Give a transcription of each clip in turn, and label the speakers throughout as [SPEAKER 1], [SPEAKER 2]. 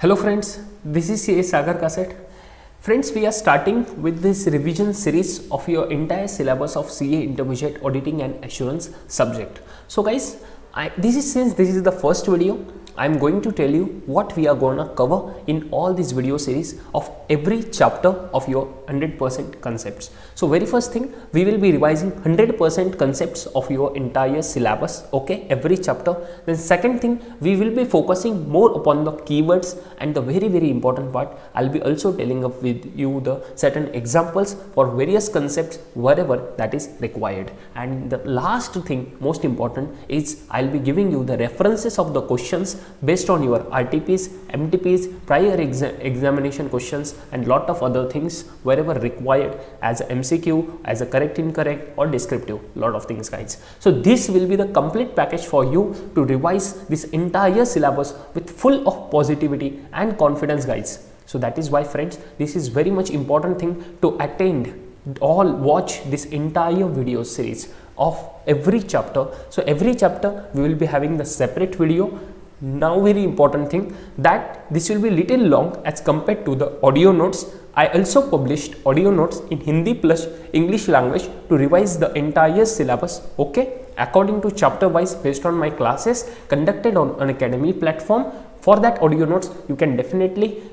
[SPEAKER 1] Hello friends, this is CA Sagar Kaset. Friends, we are starting with this revision series of your entire syllabus of CA Intermediate Auditing and Assurance subject. So guys, since this is the first video, I am going to tell you what we are gonna cover in all this video series of every chapter of your 100% concepts. So very first thing, we will be revising 100% concepts of your entire syllabus, okay, every chapter. Then second thing, we will be focusing more upon the keywords, and the very important part, I'll be also telling up with you the certain examples for various concepts wherever that is required. And the last thing, most important, is I'll be giving you the references of the questions based on your RTPs, MTPs, prior examination questions, and lot of other things wherever required as a MCQ, as a correct, incorrect, or descriptive, lot of things guys. So this will be the complete package for you to revise this entire syllabus with full of positivity and confidence guys. So that is why friends, this is very much important thing to attend all, watch this entire video series of every chapter. So every chapter we will be having the separate video. Now very important thing, that this will be little long as compared to the audio notes. I also published audio notes in Hindi plus English language to revise the entire syllabus, okay, according to chapter wise based on my classes conducted on an academy platform. For that audio notes, you can definitely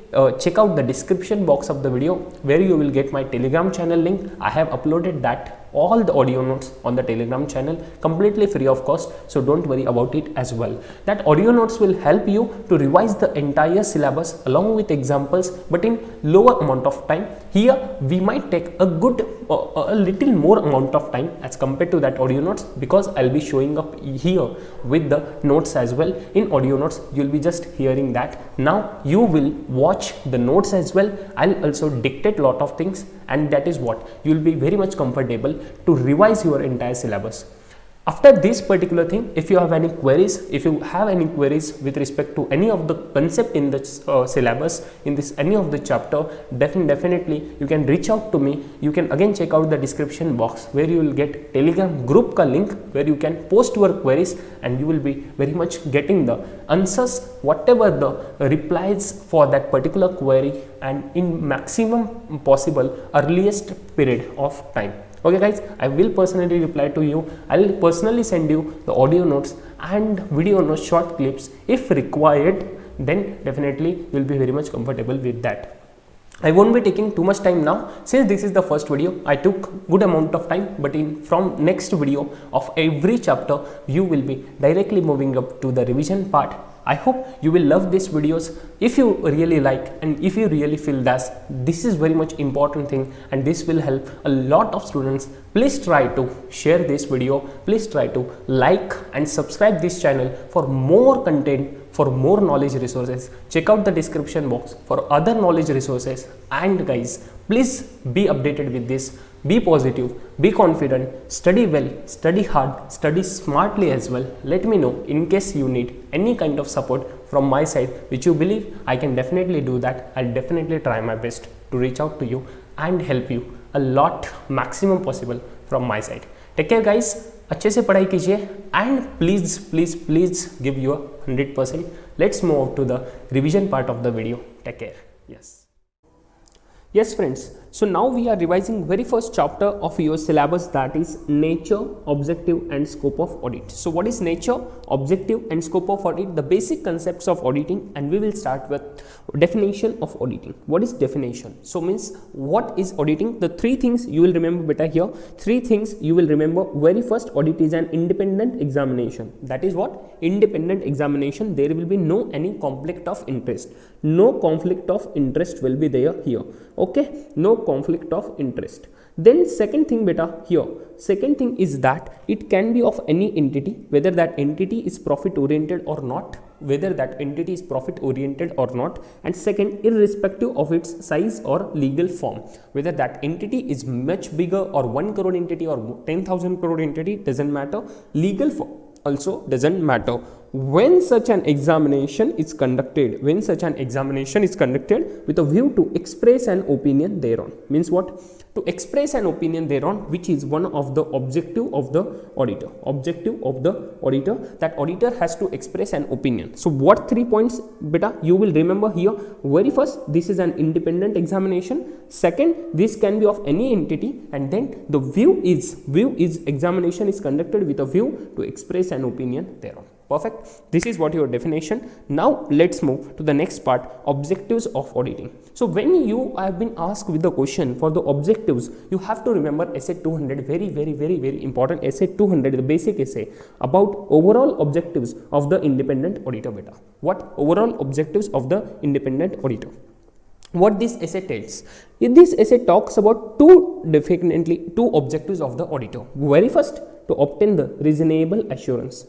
[SPEAKER 1] check out the description box of the video where you will get my Telegram channel link. I have uploaded that all the audio notes on the Telegram channel completely free of cost, so don't worry about it as well. That audio notes will help you to revise the entire syllabus along with examples, but in lower amount of time. Here we might take a little more amount of time as compared to that audio notes, because I'll be showing up here with the notes as well. In audio notes you'll be just hearing that. Now you will watch the notes as well. I'll also dictate lot of things, and that is what you'll be very much comfortable to revise your entire syllabus. After this particular thing, if you have any queries, with respect to any of the concept in the syllabus, in this any of the chapter, definitely you can reach out to me. You can again check out the description box where you will get Telegram group ka link where you can post your queries, and you will be very much getting the answers, whatever the replies for that particular query, and in maximum possible earliest period of time. Okay guys, I will personally reply to you. I will personally send you the audio notes and video notes, short clips if required. Then definitely you will be very much comfortable with that. I won't be taking too much time now, since this is the first video. I took good amount of time, but from next video of every chapter you will be directly moving up to the revision part. I hope you will love these videos. If you really like, and if you really feel that this is very much important thing and this will help a lot of students, please try to share this video. Please try to like and subscribe this channel for more content, for more knowledge resources. Check out the description box for other knowledge resources. And guys, please be updated with this. Be positive, be confident, study well, study hard, study smartly as well. Let me know in case you need any kind of support from my side, which you believe I can definitely do that. I'll definitely try my best to reach out to you and help you a lot, maximum possible from my side. Take care guys, अच्छे से पढ़ाई कीजिए, and please give your 100%. Let's move to the revision part of the video. Take care. Yes friends, so now we are revising very first chapter of your syllabus, that is nature, objective and scope of audit. So what is nature, objective and scope of audit? The basic concepts of auditing, and we will start with definition of auditing. What is definition? So means what is auditing? The three things you will remember better here. Three things you will remember. Very first, audit is an independent examination. That is what? Independent examination. There will be no any conflict of interest. No conflict of interest will be there here. Okay, no conflict of interest. Then second thing beta here, second thing is that it can be of any entity, whether that entity is profit oriented or not, and second, irrespective of its size or legal form, whether that entity is much bigger or 1 crore entity or 10,000 crore entity, doesn't matter. Legal form also doesn't matter. when such an examination is conducted, with a view to express an opinion thereon. Means what? To express an opinion thereon, which is one of the objective of the auditor. That auditor has to express an opinion. So what 3 points beta you will remember here? Very first, this is an independent examination. Second, this can be of any entity, and then the view is examination is conducted with a view to express an opinion thereon. Perfect. This is what your definition. Now let's move to the next part, objectives of auditing. So when you have been asked with the question for the objectives, you have to remember essay 200, very important essay 200, the basic essay about overall objectives of the independent auditor beta. What overall objectives of the independent auditor? What this essay tells? This essay talks about two objectives of the auditor. Very first, to obtain the reasonable assurance,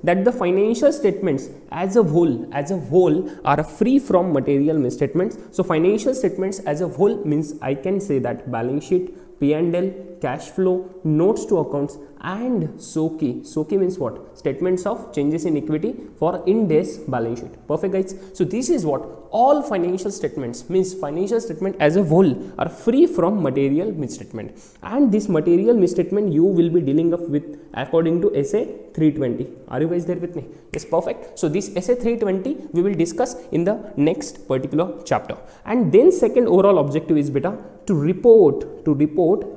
[SPEAKER 1] that the financial statements as a whole are free from material misstatements. So financial statements as a whole means I can say that balance sheet, P&L, cash flow, notes to accounts, and SOKI means what? Statements of changes in equity for Ind-AS balance sheet. Perfect, guys. So this is what all financial statements means. Financial statement as a whole are free from material misstatement, and this material misstatement you will be dealing up with according to essay 320. Are you guys there with me? Yes, perfect. So this essay 320 we will discuss in the next particular chapter. And then second overall objective is beta to report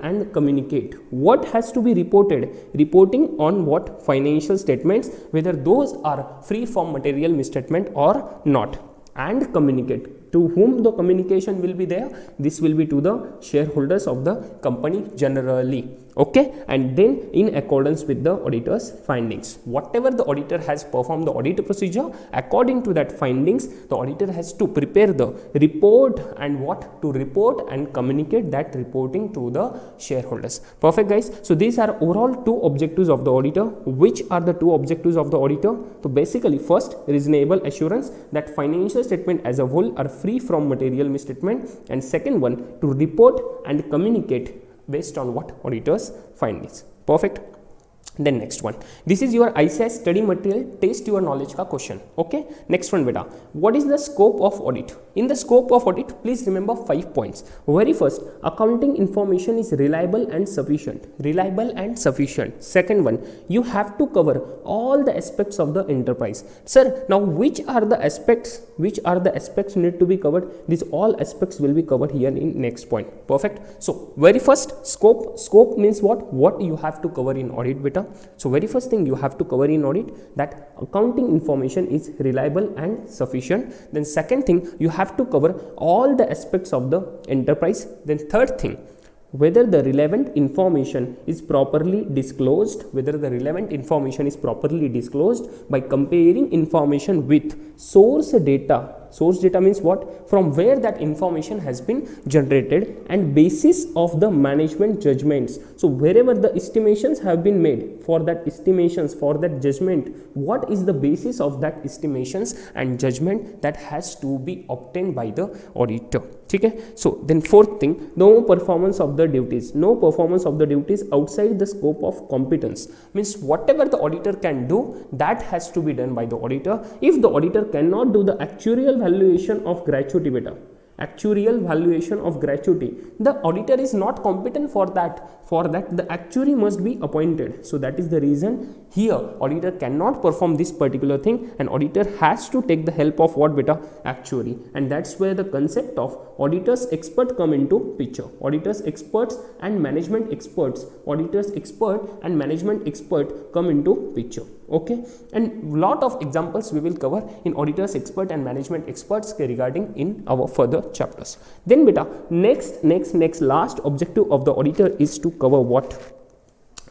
[SPEAKER 1] and communicate. What has to be reported? Reporting on what? Financial statements, whether those are free from material misstatement or not, and communicate. To whom the communication will be there? This will be to the shareholders of the company generally. Okay, and then in accordance with the auditor's findings, whatever the auditor has performed the audit procedure, according to that findings, the auditor has to prepare the report and what to report and communicate that reporting to the shareholders. Perfect, guys. So these are overall two objectives of the auditor. Which are the two objectives of the auditor? So basically, first, reasonable assurance that financial statement as a whole are free from material misstatement, and second one, to report and communicate based on what? Auditor's findings. Perfect. Then next one, this is your ICAI study material test your knowledge ka question. Okay, next one beta, what is the scope of audit? In the scope of audit, please remember 5 points. Very first, accounting information is reliable and sufficient. Second one, you have to cover all the aspects of the enterprise. Sir, now which are the aspects need to be covered? These all aspects will be covered here in next point. Perfect. So very first, scope means what you have to cover in audit beta. So very first thing you have to cover in audit, that accounting information is reliable and sufficient. Then second thing, you have to cover all the aspects of the enterprise. Then third thing, whether the relevant information is properly disclosed, by comparing information with source data. Source data means what? From where that information has been generated, and basis of the management judgments. So wherever the estimations have been made, for that judgment, what is the basis of that estimations and judgment that has to be obtained by the auditor. Okay? So then fourth thing, no performance of the duties outside the scope of competence. Means whatever the auditor can do, that has to be done by the auditor. If the auditor cannot do the actuarial valuation of gratuity beta, the auditor is not competent for that. The actuary must be appointed. So that is the reason here auditor cannot perform this particular thing, and auditor has to take the help of what beta? Actuary. And that's where the concept of auditors expert come into picture. Auditors experts and management experts come into picture. Okay, and lot of examples we will cover in auditors expert and management experts regarding in our further chapters. Then beta, next last objective of the auditor is to cover what?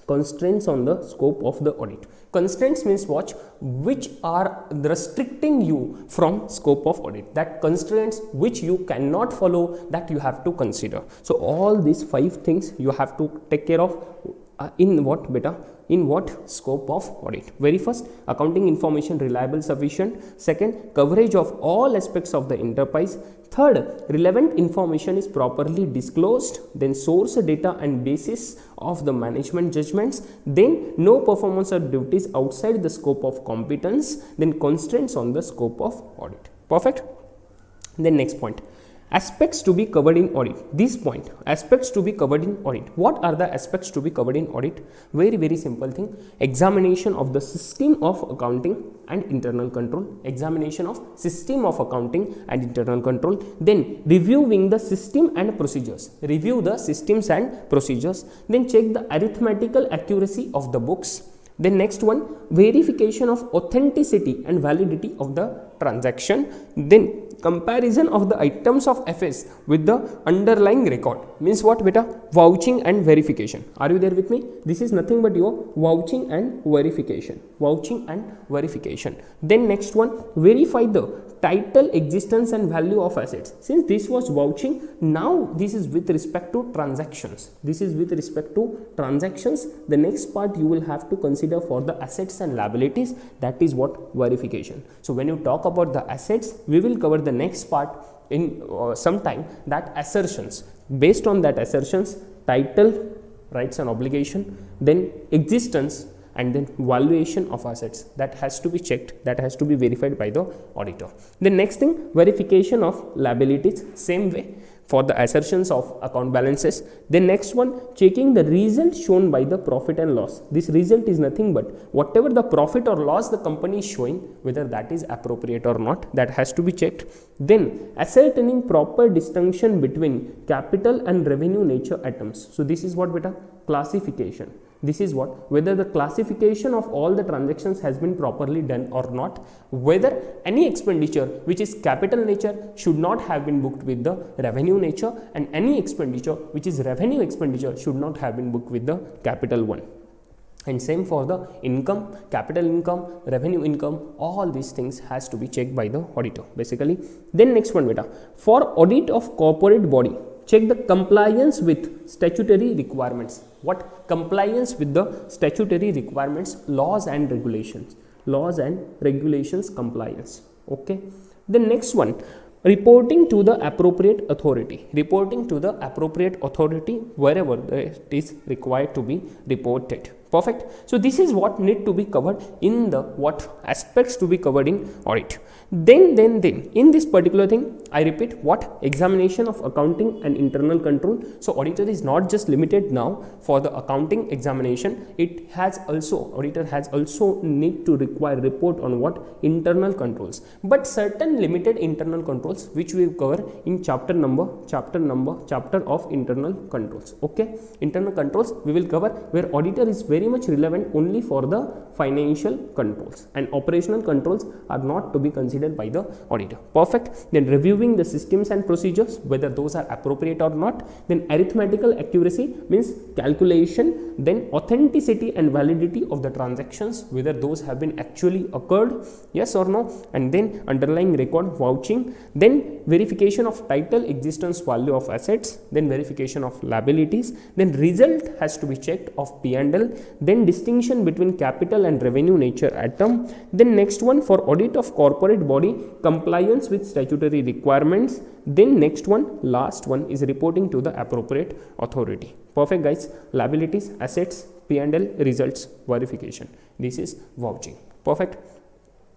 [SPEAKER 1] Constraints on the scope of the audit. Constraints means what? Which are restricting you from scope of audit. That constraints which you cannot follow, that you have to consider. So all these 5 things you have to take care of. in what beta? In what scope of audit? Very first, accounting information reliable, sufficient. Second, coverage of all aspects of the enterprise. Third, relevant information is properly disclosed. Then source data and basis of the management judgments. Then no performance or duties outside the scope of competence. Then constraints on the scope of audit. Perfect. Then next point, aspects to be covered in audit. This point, aspects to be covered in audit. What are the aspects to be covered in audit? Very simple thing. Examination of the system of accounting and internal control. Examination of system of accounting and internal control. Then reviewing the system and procedures. Review the systems and procedures. Then check the arithmetical accuracy of the books. Then next one, verification of authenticity and validity of the transaction. Then comparison of the items of FS with the underlying record. Means what beta? Vouching and verification. Are you there with me? This is nothing but your vouching and verification. Vouching and verification. Then next one, verify the title, existence and value of assets. Since this was vouching, now this is with respect to transactions. This is with respect to transactions. The next part you will have to consider for the assets and liabilities, that is what? Verification. So when you talk about the assets, we will cover the next part in some time, that assertions. Based on that assertions, title, rights and obligation, then existence, and then valuation of assets, that has to be checked, that has to be verified by the auditor. The next thing, verification of liabilities, same way for the assertions of account balances. The next one, checking the result shown by the profit and loss. This result is nothing but whatever the profit or loss the company is showing, whether that is appropriate or not, that has to be checked. Then ascertaining proper distinction between capital and revenue nature items. So this is what beta? Classification. This is what? Whether the classification of all the transactions has been properly done or not, whether any expenditure which is capital nature should not have been booked with the revenue nature, and any expenditure which is revenue expenditure should not have been booked with the capital one. And same for the income, capital income, revenue income, all these things has to be checked by the auditor basically. Then next one beta, for audit of corporate body, check the compliance with statutory requirements. What? Compliance with the statutory requirements, laws and regulations. Laws and regulations compliance. Okay. The next one, reporting to the appropriate authority. Reporting to the appropriate authority wherever it is required to be reported. Perfect. So this is what need to be covered in the what aspects to be covered in audit. Then in this particular thing, I repeat, what? Examination of accounting and internal control. So auditor is not just limited now for the accounting examination, it has also, auditor has also need to require report on what? Internal controls. But certain limited internal controls which we will cover in chapter of internal controls. Okay, internal controls we will cover, where auditor is very much relevant only for the financial controls, and operational controls are not to be considered by the auditor. Perfect. Then reviewing the systems and procedures, whether those are appropriate or not. Then arithmetical accuracy means calculation. Then authenticity and validity of the transactions, whether those have been actually occurred, yes or no. And then underlying record, vouching. Then verification of title, existence, value of assets. Then verification of liabilities. Then result has to be checked of P&L. Then distinction between capital and revenue nature item. Then next one, for audit of corporate body, compliance with statutory requirements. Then next one, last one is reporting to the appropriate authority. Perfect guys. Liabilities, assets, P&L, results, verification. This is vouching. Perfect.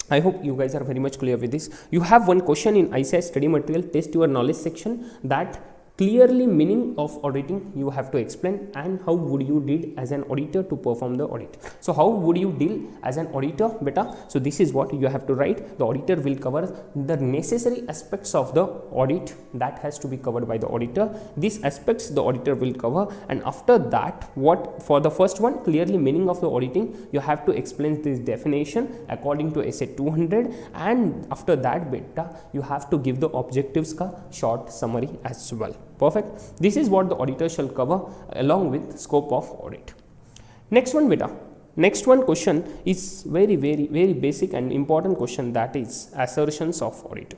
[SPEAKER 1] I hope you guys are very much clear with this. You have one question in ICAI study material test your knowledge section, that clearly meaning of auditing you have to explain, and how would you deal as an auditor to perform the audit. So how would you deal as an auditor beta? So this is what you have to write. The auditor will cover the necessary aspects of the audit that has to be covered by the auditor. These aspects the auditor will cover, and after that, what for the first one, clearly meaning of the auditing, you have to explain this definition according to essay 200, and after that beta you have to give the objectives ka short summary as well. Perfect. This is what the auditor shall cover along with scope of audit. Next one beta. Next one question is very basic and important question, that is assertions of auditor.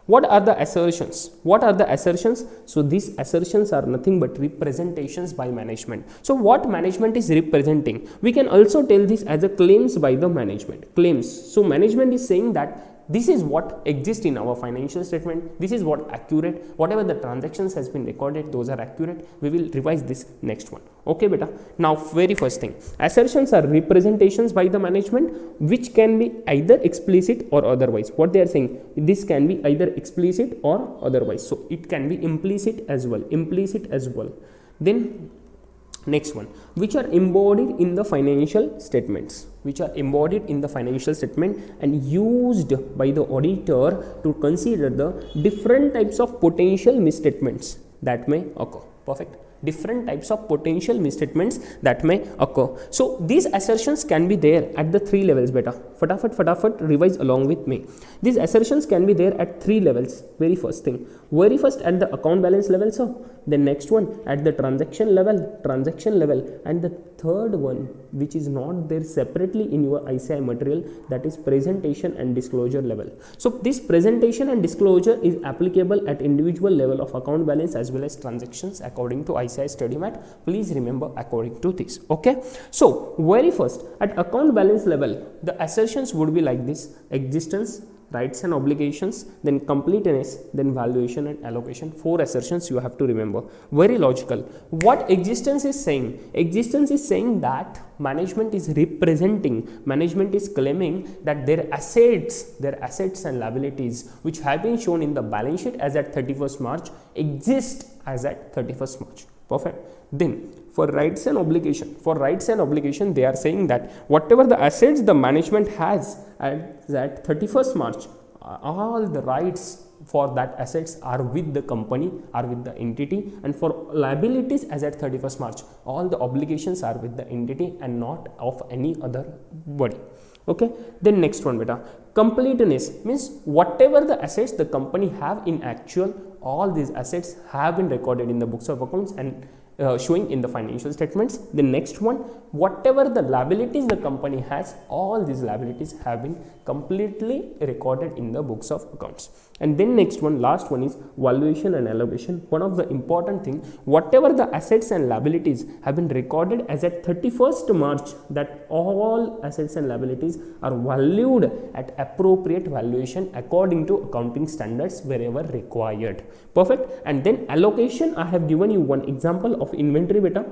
[SPEAKER 1] What are the assertions? What are the assertions? So these assertions are nothing but representations by management. So what management is representing? We can also tell this as a claims by the management. Claims. So management is saying that this is what exists in our financial statement. This is what accurate. Whatever the transactions has been recorded, those are accurate. We will revise this next one. Okay, beta. Now, very first thing, assertions are representations by the management, which can be either explicit or otherwise. What they are saying, this can be either explicit or otherwise. So it can be implicit as well. Implicit as well. Then next one, which are embodied in the financial statements, which are embodied in the financial statement and used by the auditor to consider the different types of potential misstatements that may occur. Perfect. Different types of potential misstatements that may occur. So these assertions can be there at the 3 levels. Beta, fatafat revise along with me. These assertions can be there at 3 levels. Very first thing, very first at the account balance level, so the next one at the transaction level, and the third one, which is not there separately in your ICI material, that is presentation and disclosure level. So this presentation and disclosure is applicable at individual level of account balance as well as transactions according to ICI study mat. Please remember according to this. Okay, so very first at account balance level, the assertions would be like this: existence, rights and obligations, then completeness, then valuation and allocation. 4 assertions you have to remember. Very logical. What existence is saying? Existence is saying that management is representing, management is claiming that their assets and liabilities which have been shown in the balance sheet as at 31st March exist as at 31st March. Perfect. Then for rights and obligation, they are saying that whatever the assets the management has at 31st March, all the rights for that assets are with the company, are with the entity, and for liabilities as at 31st March, all the obligations are with the entity and not of any other body. Okay, then next one, beta, completeness means whatever the assets the company have in actual, all these assets have been recorded in the books of accounts and showing in the financial statements. The next one, whatever the liabilities the company has, all these liabilities have been completely recorded in the books of accounts. And then next one, last one is valuation and allocation. One of the important thing, whatever the assets and liabilities have been recorded as at 31st March, that all assets and liabilities are valued at appropriate valuation according to accounting standards wherever required. Perfect. And then allocation, I have given you one example of inventory, beta.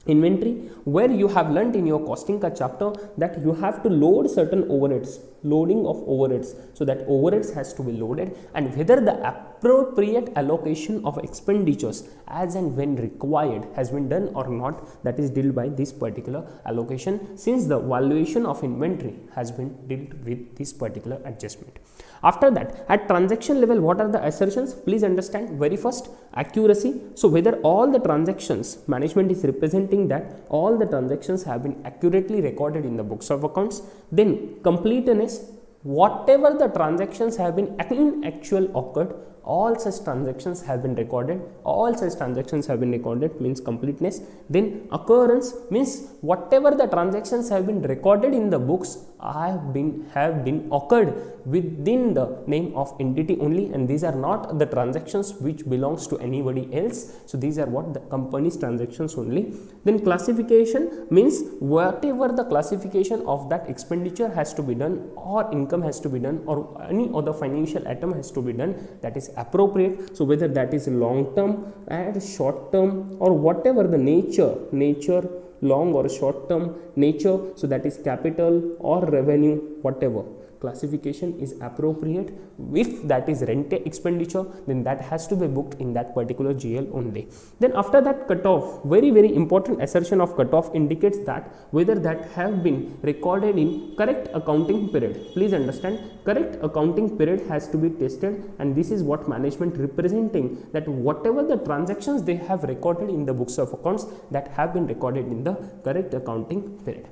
[SPEAKER 1] Inventory, where you have learnt in your costing ka chapter that you have to load certain overheads, loading of overheads, so that overheads has to be loaded, and whether the appropriate allocation of expenditures as and when required has been done or not, that is dealt by this particular allocation, since the valuation of inventory has been dealt with this particular adjustment. After that, at transaction level, what are the assertions? Please understand. Very first, accuracy. So whether all the transactions, management is representing that all the transactions have been accurately recorded in the books of accounts. Then completeness, whatever the transactions have been in actual occurred, all such transactions have been recorded. All such transactions have been recorded means completeness. Then occurrence means whatever the transactions have been recorded in the books have been occurred within the name of entity only, and these are not the transactions which belongs to anybody else. So these are what the company's transactions only. Then classification means whatever the classification of that expenditure has to be done, or income has to be done, or any other financial item has to be done, that is appropriate. So whether that is long term and short term, or whatever the nature, long or short term nature, so that is capital or revenue, whatever classification is appropriate. If that is rent expenditure, then that has to be booked in that particular GL only. Then after that, cutoff, very important assertion of cutoff indicates that whether that have been recorded in correct accounting period. Please understand, correct accounting period has to be tested, and this is what management representing, that whatever the transactions they have recorded in the books of accounts, that have been recorded in the correct accounting period.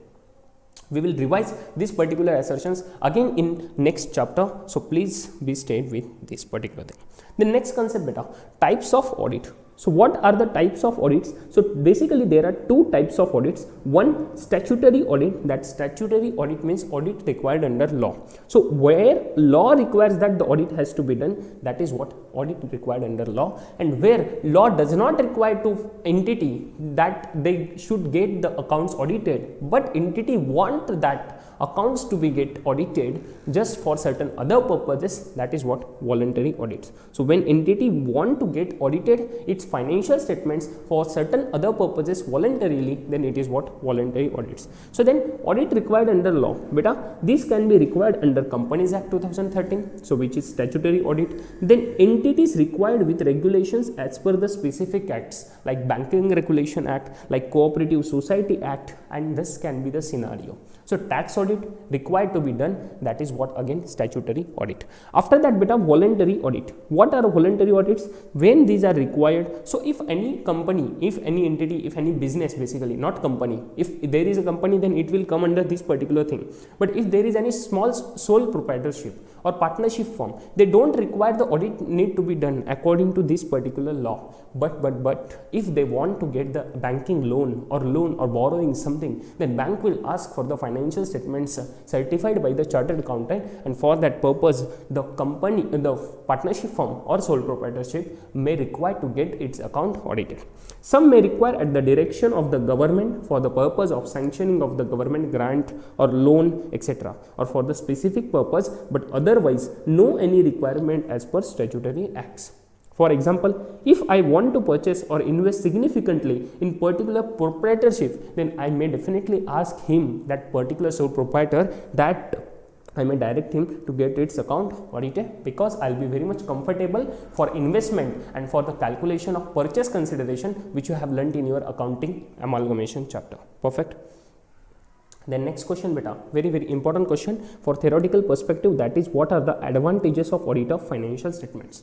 [SPEAKER 1] We will revise these particular assertions again in next chapter, so please be stayed with this particular thing. The next concept, beta, types of audit. So what are the types of audits? So basically there are two types of audits. One, statutory audit. That statutory audit means audit required under law. So where law requires that the audit has to be done, that is what audit required under law. And where law does not require to entity that they should get the accounts audited, but entity want that accounts to be get audited just for certain other purposes, that is what voluntary audits. So when entity want to get audited its financial statements for certain other purposes voluntarily, then it is what voluntary audits. So then audit required under law, beta, this can be required under Companies Act 2013, so which is statutory audit. Then entities required with regulations as per the specific acts like Banking Regulation Act, like Cooperative Society Act, and this can be the scenario. So tax audit required to be done, that is what again statutory audit. After that beta, voluntary audit. What are voluntary audits? When these are required. So if any company, if any entity, if any business, basically not company, if there is a company then it will come under this particular thing. But if there is any small sole proprietorship or partnership firm, they don't require the audit need to be done according to this particular law. But if they want to get the banking loan or borrowing something, then bank will ask for the financial statements certified by the chartered accountant, and for that purpose the company, the partnership firm or sole proprietorship may require to get its account audited. Some may require at the direction of the government for the purpose of sanctioning of the government grant or loan, etc., or for the specific purpose, but otherwise no any requirement as per statutory acts. For example, if I want to purchase or invest significantly in particular proprietorship, then I may definitely ask him, that particular sole proprietor, that I may direct him to get its account audited, because I'll be very much comfortable for investment and for the calculation of purchase consideration, which you have learnt in your accounting amalgamation chapter. Perfect. Then next question beta, very important question for theoretical perspective, that is what are the advantages of audit of financial statements.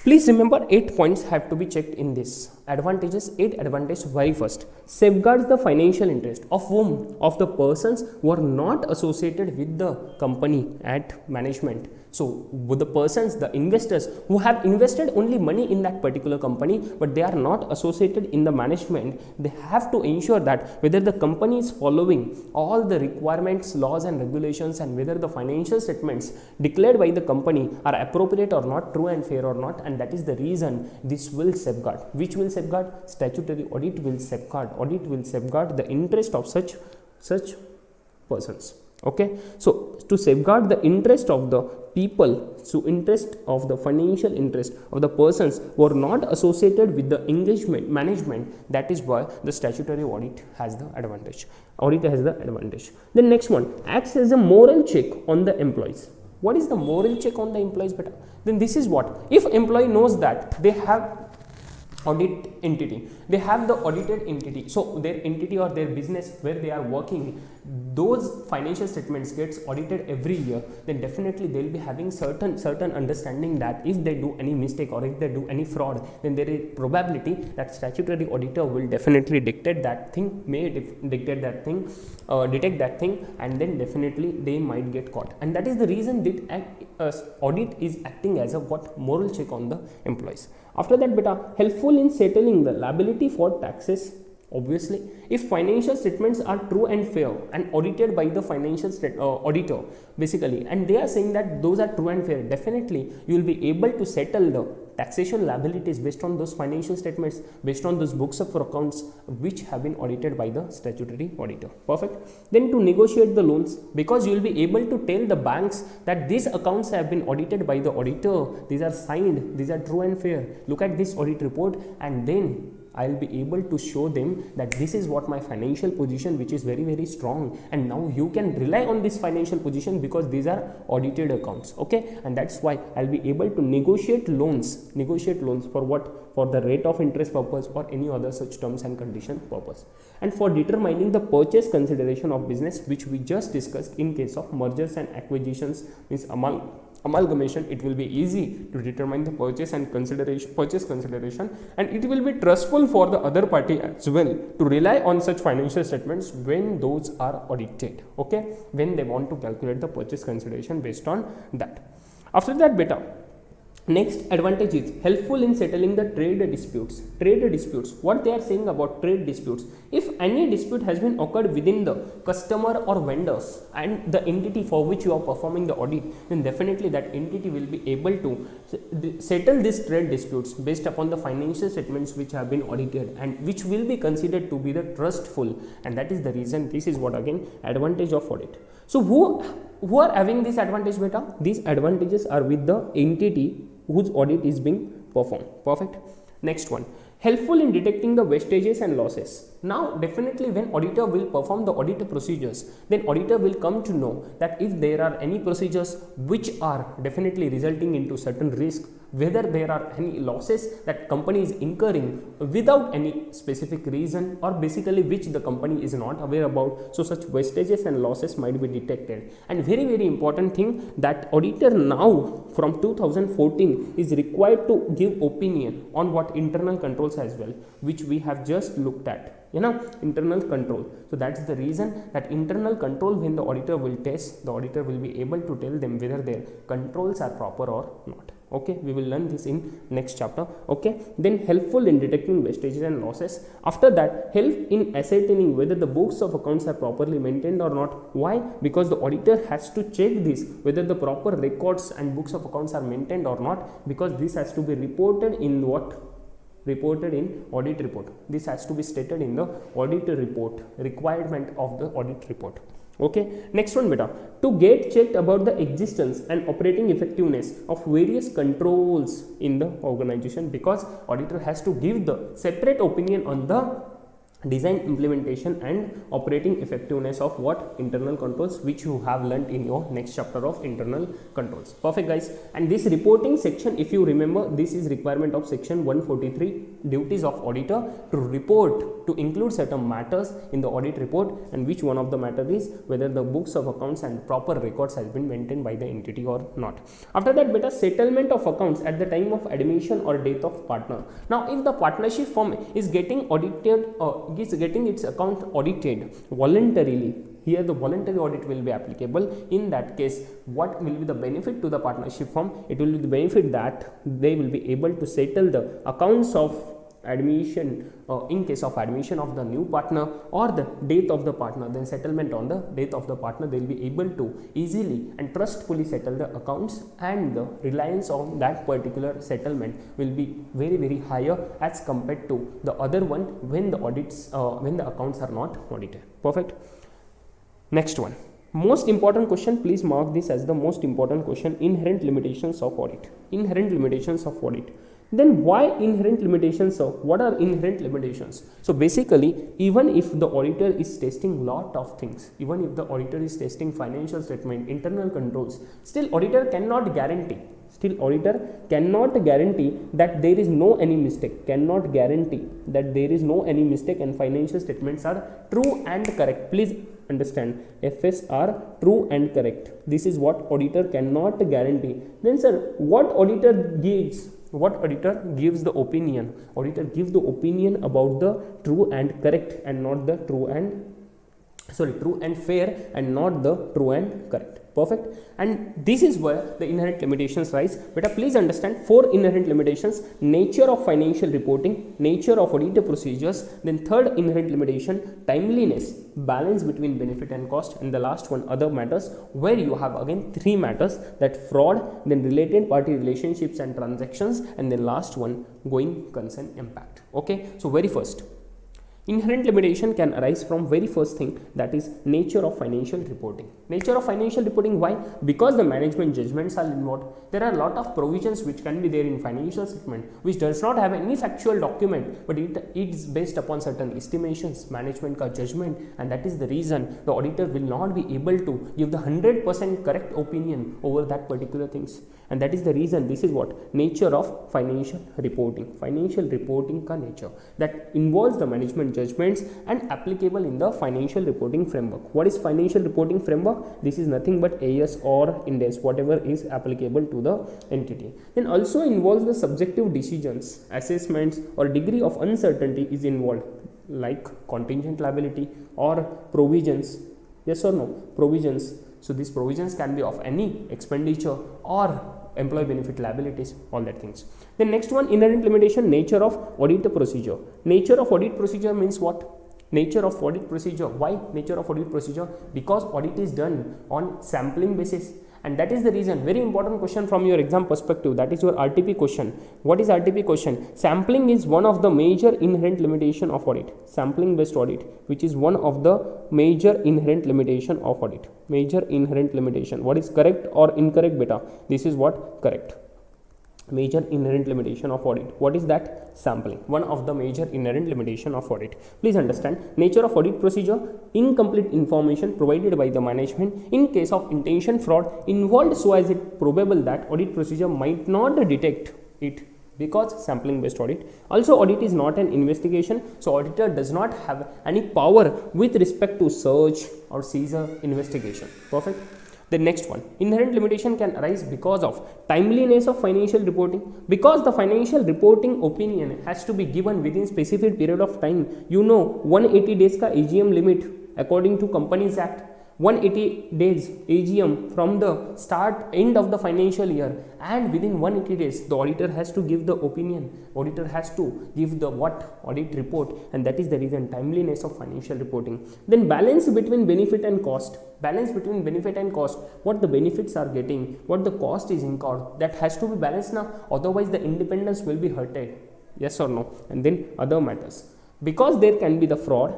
[SPEAKER 1] Please remember 8 points have to be checked in this. Advantages, 8 advantages. Very first, safeguards the financial interest of whom? Of the persons who are not associated with the company at management. So with the persons, the investors who have invested only money in that particular company, but they are not associated in the management, they have to ensure that whether the company is following all the requirements, laws and regulations, and whether the financial statements declared by the company are appropriate or not, true and fair or not, and that is the reason this will safeguard. Which will safeguard? Statutory audit will safeguard. Audit will safeguard the interest of such persons. Okay, so to safeguard the interest of the people, so interest of the financial interest of the persons who are not associated with the engagement management, that is why the statutory audit has the advantage. Audit has the advantage. The next one, acts as a moral check on the employees. What is the moral check on the employees? But then this is what, if employee knows that they have audit entity, they have the audited entity, so their entity or their business where they are working, those financial statements gets audited every year, then definitely they will be having certain understanding that if they do any mistake or if they do any fraud, then there is probability that statutory auditor will definitely dictate that thing, dictate that thing, detect that thing, and then definitely they might get caught. And that is the reason that audit is acting as a what, moral check on the employees. After that beta, helpful in settling the liability for taxes. Obviously, if financial statements are true and fair and audited by the financial auditor basically, and they are saying that those are true and fair, definitely you will be able to settle the taxation liabilities based on those financial statements, based on those books of accounts which have been audited by the statutory auditor. Perfect. Then to negotiate the loans, because you will be able to tell the banks that these accounts have been audited by the auditor, these are signed, these are true and fair, look at this audit report, and then I will be able to show them that this is what my financial position, which is very strong, and now you can rely on this financial position because these are audited accounts. Okay, and that's why I'll be able to negotiate loans for what? For the rate of interest purpose or any other such terms and condition purpose. And for determining the purchase consideration of business, which we just discussed in case of mergers and acquisitions, means amalgamation, it will be easy to determine the purchase consideration, and it will be trustful for the other party as well to rely on such financial statements when those are audited. Okay, when they want to calculate the purchase consideration based on that. After that beta, Next advantage is helpful in settling the trade disputes. Trade disputes, what they are saying about trade disputes: if any dispute has been occurred within the customer or vendors and the entity for which you are performing the audit, then definitely that entity will be able to settle these trade disputes based upon the financial statements which have been audited and which will be considered to be the trustful, and that is the reason this is what again advantage of audit. So who are having this advantage, beta? These advantages are with the entity whose audit is being performed. Perfect. Next one, helpful in detecting the wastages and losses. Now definitely when auditor will perform the audit procedures, then auditor will come to know that if there are any procedures which are definitely resulting into certain risk, whether there are any losses that company is incurring without any specific reason, or basically which the company is not aware about. So such wastages and losses might be detected. And very important thing, that auditor now from 2014 is required to give opinion on what internal controls as well, which we have just looked at, internal control. So that's the reason that internal control, when the auditor will test, the auditor will be able to tell them whether their controls are proper or not. Okay, we will learn this in next chapter. Okay, then helpful in detecting wastages and losses. After that, help in ascertaining whether the books of accounts are properly maintained or not. Why? Because the auditor has to check this, whether the proper records and books of accounts are maintained or not, because this has to be reported in what? Reported in audit report. This has to be stated in the audit report, requirement of the audit report. Okay, next one, beta, to get checked about the existence and operating effectiveness of various controls in the organization, because auditor has to give the separate opinion on the design, implementation and operating effectiveness of what? Internal controls, which you have learnt in your next chapter of internal controls. Perfect, guys. And this reporting section, if you remember, this is requirement of section 143, duties of auditor, to report, to include certain matters in the audit report, and which one of the matter is whether the books of accounts and proper records has been maintained by the entity or not. After that, beta, settlement of accounts at the time of admission or death of partner. Now if the partnership firm is getting audited, is getting its account audited voluntarily, here the voluntary audit will be applicable. In that case, what will be the benefit to the partnership firm? It will be the benefit that they will be able to settle the accounts of admission, in case of admission of the new partner or the death of the partner. Then settlement on the death of the partner, they will be able to easily and trustfully settle the accounts, and the reliance on that particular settlement will be very higher as compared to the other one when the audits, when the accounts are not audited. Perfect. Next one, most important question, please mark this as the most important question: inherent limitations of audit. Inherent limitations of audit. Then why inherent limitations? So what are inherent limitations? So basically, even if the auditor is testing lot of things, even if the auditor is testing financial statement, internal controls, still auditor cannot guarantee that there is no any mistake, cannot guarantee that there is no any mistake and financial statements are true and correct. Please understand, FS are true and correct. This is what auditor cannot guarantee. Then sir, what auditor gives? What auditor gives the opinion? Auditor gives the opinion about the true and correct, and not the true and fair, and not the true and correct. Perfect. And this is where the inherent limitations rise. But please understand 4 inherent limitations: nature of financial reporting, nature of auditor procedures, then third inherent limitation, timeliness, balance between benefit and cost, and the last one, other matters, where you have again 3 matters, that fraud, then related party relationships and transactions, and then last one, going concern impact. Okay, so very first, inherent limitation can arise from very first thing, that is nature of financial reporting. Nature of financial reporting, why? Because the management judgments are involved. There are a lot of provisions which can be there in financial statement which does not have any factual document, but it is based upon certain estimations, management ka judgment, and that is the reason the auditor will not be able to give the 100% correct opinion over that particular things. And that is the reason, this is what nature of financial reporting. Financial reporting ka nature, that involves the management judgments and applicable in the financial reporting framework. What is financial reporting framework? This is nothing but AS or Ind AS, whatever is applicable to the entity. Then also involves the subjective decisions, assessments, or degree of uncertainty is involved, like contingent liability or provisions. Yes or no? Provisions. So these provisions can be of any expenditure or employee benefit liabilities, all that things. The next one, inherent limitation, nature of audit procedure. Nature of audit procedure means what? Nature of audit procedure. Why nature of audit procedure? Because audit is done on sampling basis, and that is the reason. Very important question from your exam perspective, that is your RTP question. What is RTP question? Sampling is one of the major inherent limitation of audit. Sampling based audit, which is one of the major inherent limitation of audit. Major inherent limitation. What is correct or incorrect, beta? This is what correct. Major inherent limitation of audit. What is that? Sampling. One of the major inherent limitation of audit. Please understand, nature of audit procedure, incomplete information provided by the management in case of intention fraud involved, so as it probable that audit procedure might not detect it because sampling based audit. Also, audit is not an investigation, so auditor does not have any power with respect to search or seizure investigation. Perfect. The next one, inherent limitation can arise because of timeliness of financial reporting. Because the financial reporting opinion has to be given within specific period of time. 180 days का AGM limit according to Companies Act. 180 days AGM from the end of the financial year, and within 180 days the auditor has to give the opinion, auditor has to give the audit report, and that is the reason, timeliness of financial reporting. Then balance between benefit and cost. Balance between benefit and cost, what the benefits are getting, what the cost is incurred, that has to be balanced now, otherwise the independence will be hurted. Yes or no? And then other matters, because there can be the fraud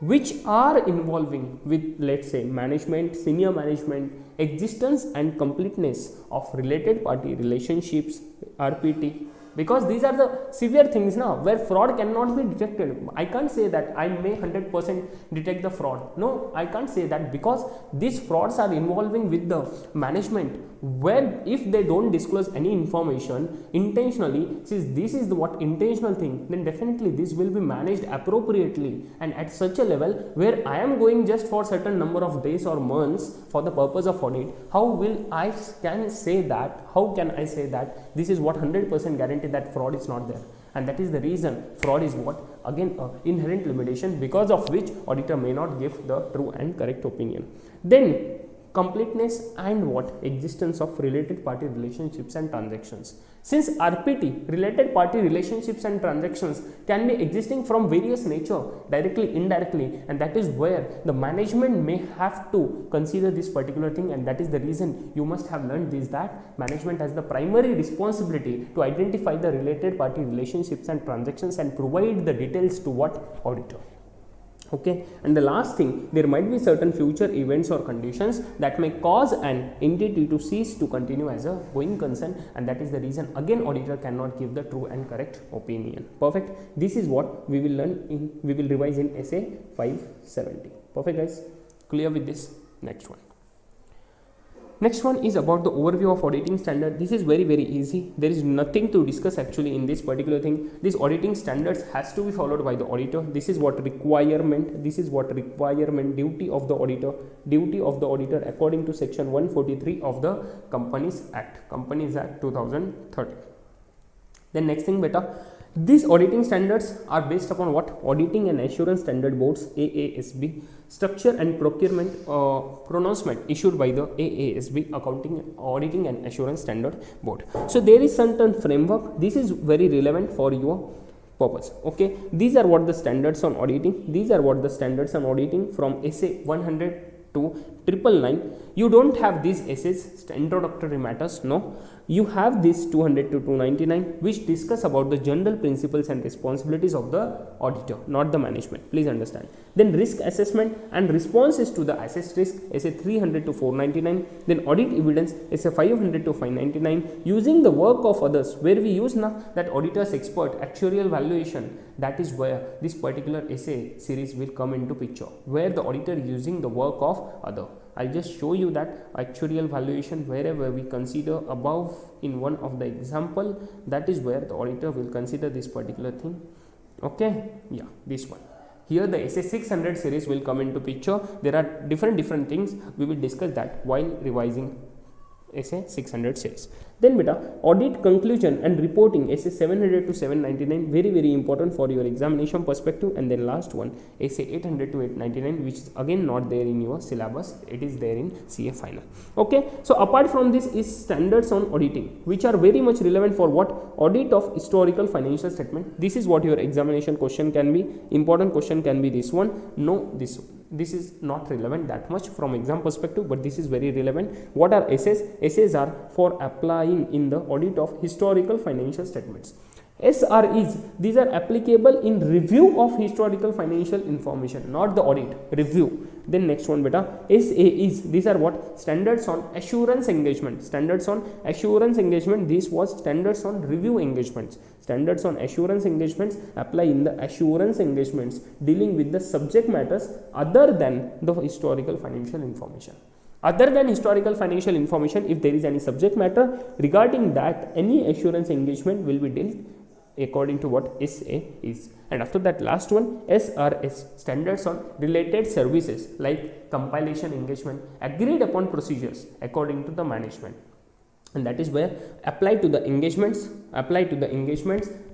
[SPEAKER 1] which are involving with, let's say, management, senior management, existence and completeness of related party relationships, RPT, because these are the severe things now where fraud cannot be detected. I can't say that I may 100% detect the fraud. No, I can't say that, because these frauds are involving with the management, where if they don't disclose any information intentionally, since this is the intentional thing, then definitely this will be managed appropriately and at such a level where I am going just for certain number of days or months for the purpose of audit. How can I say that this is what 100% guarantee that fraud is not there? And that is the reason fraud is what? Again, inherent limitation, because of which auditor may not give the true and correct opinion. Then completeness and existence of related party relationships and transactions. Since RPT, related party relationships and transactions, can be existing from various nature, directly, indirectly, and that is where the management may have to consider this particular thing, and that is the reason you must have learned this, that management has the primary responsibility to identify the related party relationships and transactions and provide the details to auditor. Okay, and the last thing, there might be certain future events or conditions that may cause an entity to cease to continue as a going concern, and that is the reason again auditor cannot give the true and correct opinion. Perfect. This is what we will revise in essay 570. Perfect, guys. Clear with this? Next one. Next one is about the overview of auditing standard. This is very easy. There is nothing to discuss actually in this particular thing. This auditing standards has to be followed by the auditor. This is what requirement. Duty of the auditor according to section 143 of the Companies Act 2013. Then next thing, beta, these auditing standards are based upon what? Auditing and Assurance Standard Boards, AASB, structure and procurement pronouncement issued by the AASB, Auditing and Assurance Standard Board. So there is certain framework. This is very relevant for your purpose. Okay, these are what the standards on auditing. From essay 100 to 999. You don't have these essays, introductory matters. No, you have this 200 to 299, which discuss about the general principles and responsibilities of the auditor, not the management. Please understand. Then risk assessment and responses to the assessed risk, essay 300 to 499. Then audit evidence, essay 500 to 599. Using the work of others, where we use now that auditor's expert actuarial valuation. That is where this particular essay series will come into picture, where the auditor using the work of other. I'll just show you that actuarial valuation wherever we consider above in one of the example. That is where the auditor will consider this particular thing. Okay, yeah, this one. Here the essay 600 series will come into picture. There are different things. We will discuss that while revising essay 600 series. Then beta, audit conclusion and reporting essay 700 to 799, very important for your examination perspective. And then last one, essay 800 to 899, which is again not there in your syllabus, it is there in CA final. Okay, so apart from this is standards on auditing, which are very much relevant for what? Audit of historical financial statement. This is what your examination question can be. Important question can be this one. No, this is not relevant that much from exam perspective, but this is very relevant. What are essays? Essays are for applying in the audit of historical financial statements. SREs, these are applicable in review of historical financial information, not the audit, review. Then next one beta, SAEs, these are what? Standards on assurance engagement. Standards on assurance engagement, this was standards on review engagements. Standards on assurance engagements apply in the assurance engagements dealing with the subject matters other than the historical financial information. Other than historical financial information, if there is any subject matter regarding that, any assurance engagement will be dealt according to what SA is. And after that, last one, SRS, standards on related services like compilation engagement, agreed upon procedures according to the management. And that is where apply to the engagements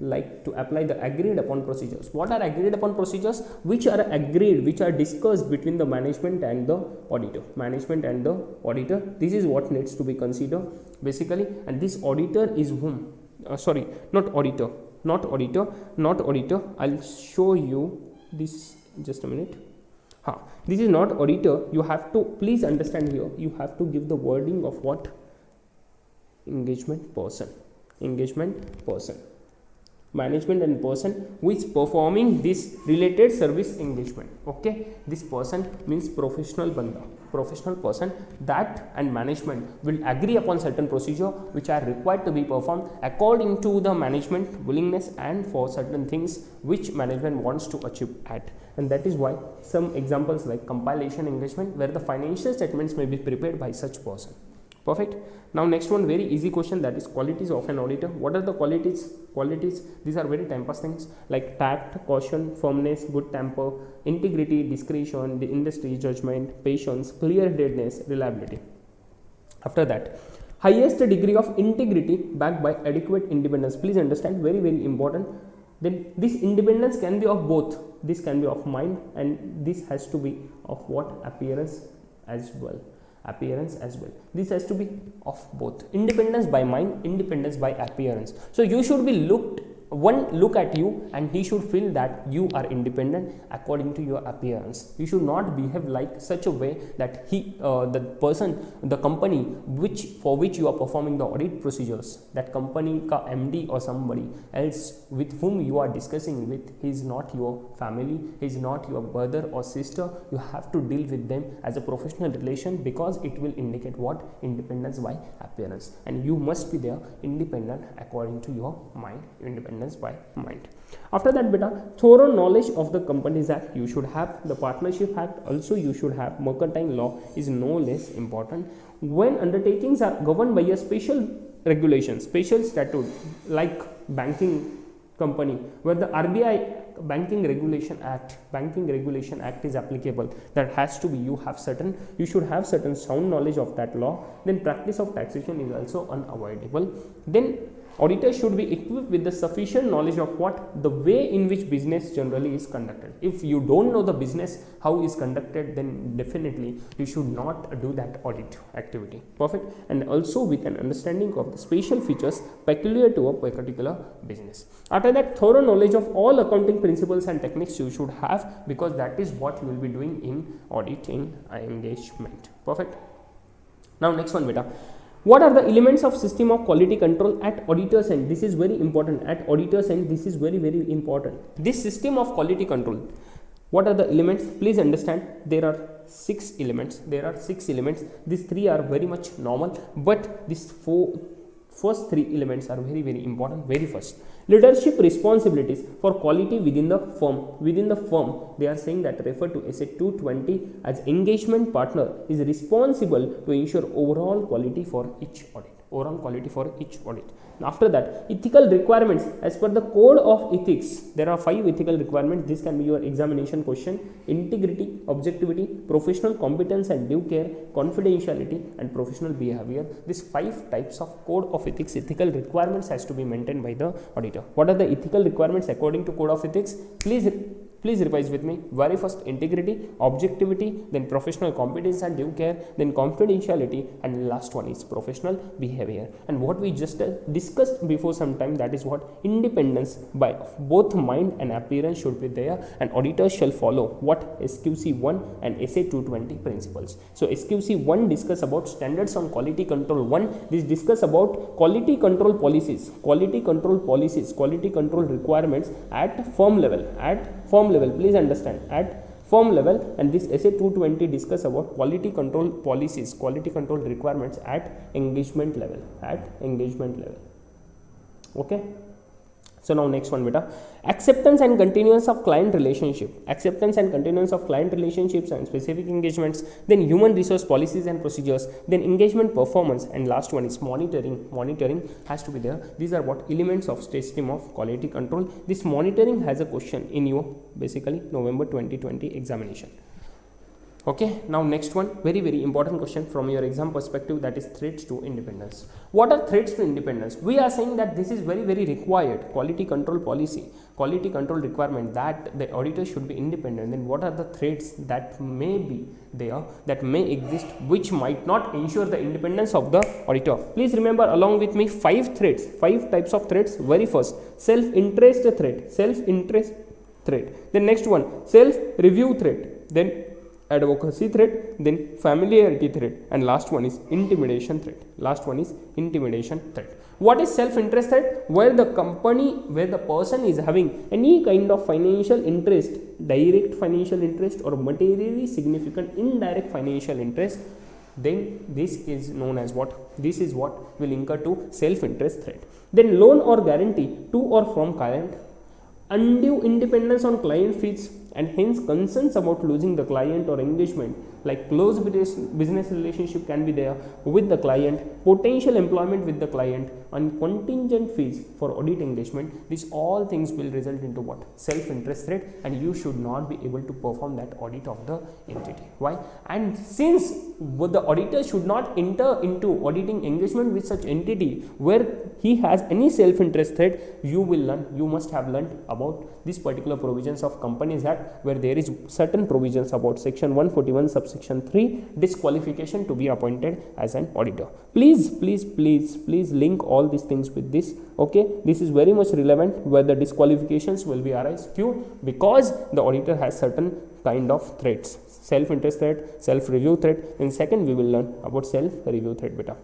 [SPEAKER 1] like to apply the agreed upon procedures. What are agreed upon procedures? Which are agreed, which are discussed between the management and the auditor. Management and the auditor, this is what needs to be considered basically. And this auditor is whom? Sorry, not auditor. I'll show you this, just a minute. This is not auditor. You have to please understand here, you have to give the wording of what? Engagement person. Management and person who is performing this related service engagement. Okay, this person means professional person, that and management will agree upon certain procedure which are required to be performed according to the management willingness and for certain things which management wants to achieve at. And that is why some examples like compilation engagement, where the financial statements may be prepared by such person. Perfect. Now next one, very easy question, that is qualities of an auditor. What are the qualities? These are very time pass things like tact, caution, firmness, good temper, integrity, discretion, the industry judgment, patience, clear-headedness, reliability. After that, highest degree of integrity backed by adequate independence. Please understand, very important. Then this independence can be of both. This can be of mind, and this has to be of what? Appearance as well. This has to be of both. Independence by mind, independence by appearance. So you should be look at you and he should feel that you are independent according to your appearance. You should not behave like such a way that the company for which you are performing the audit procedures, that company ka MD or somebody else with whom you are discussing with, he is not your family, he is not your brother or sister. You have to deal with them as a professional relation, because it will indicate what? Independence by appearance. And you must be there independent according to your mind, independence by mind. After that beta, thorough knowledge of the Companies Act you should have. The Partnership Act also you should have. Mercantile law is no less important. When undertakings are governed by a special regulation, special statute, like banking company, where the RBI Banking Regulation Act is applicable, that has to be, you should have certain sound knowledge of that law. Then practice of taxation is also unavoidable. Then auditors should be equipped with the sufficient knowledge of what? The way in which business generally is conducted. If you don't know the business how is conducted, then definitely you should not do that audit activity. Perfect. And also with an understanding of the special features peculiar to a particular business. After that, thorough knowledge of all accounting principles and techniques you should have, because that is what you will be doing in auditing engagement. Perfect. Now next one beta. What are the elements of system of quality control at auditor's end? This is very important. At auditor's end, this is very important. This system of quality control, what are the elements? Please understand, there are 6 elements. These 3 are very much normal, but these first 3 elements are very important. Very first, leadership responsibilities for quality within the firm. They are saying that refer to essay 220 as engagement partner is responsible to ensure overall quality for each audit. overall quality for each audit. After that, ethical requirements. As per the code of ethics, there are 5 ethical requirements. This can be your examination question: integrity, objectivity, professional competence and due care, confidentiality and professional behavior. These 5 types of code of ethics, ethical requirements has to be maintained by the auditor. What are the ethical requirements according to code of ethics? Please revise with me. Very first, integrity, objectivity, then professional competence and due care, then confidentiality, and last one is professional behavior. And what we just discussed before some time, that is what independence by both mind and appearance should be there, and auditors shall follow what SQC1 and SA220 principles. So SQC1 discuss about standards on quality control 1. This discuss about quality control policies, quality control requirements at firm level, please understand, at firm level. And this SA220 discuss about quality control policies, quality control requirements at engagement level, okay. So now next one, beta, acceptance and continuance of client relationships and specific engagements, then human resource policies and procedures, then engagement performance, and last one is monitoring has to be there. These are what elements of state stream of quality control. This monitoring has a question in your basically November 2020 examination. Okay, now next one, very important question from your exam perspective, that is threats to independence. What are threats to independence? We are saying that this is very required quality control policy, quality control requirement, that the auditor should be independent. Then what are the threats that may be there, that may exist, which might not ensure the independence of the auditor? Please remember along with me 5 threats, 5 types of threats. Very first, self-interest threat, then next one, self-review threat, then advocacy threat, then familiarity threat, and last one is intimidation threat. What is self-interest threat? Where the person is having any kind of financial interest, direct financial interest or materially significant indirect financial interest, then this is known as what? This is what will incur to self-interest threat. Then loan or guarantee to or from client, undue independence on client fees, and hence concerns about losing the client or engagement, like close business relationship can be there with the client, potential employment with the client, and contingent fees for audit engagement. These all things will result into what? Self-interest threat, and you should not be able to perform that audit of the entity. Why? And since the auditor should not enter into auditing engagement with such entity where he has any self-interest threat, you must have learned about these particular provisions of Companies Act, where there is certain provisions about section 141 subsection 3, disqualification to be appointed as an auditor. Please link all these things with this. Okay, this is very much relevant, where the disqualifications will be arise because the auditor has certain kind of threats: self-interest threat, self-review threat. In second, we will learn about self-review threat, beta.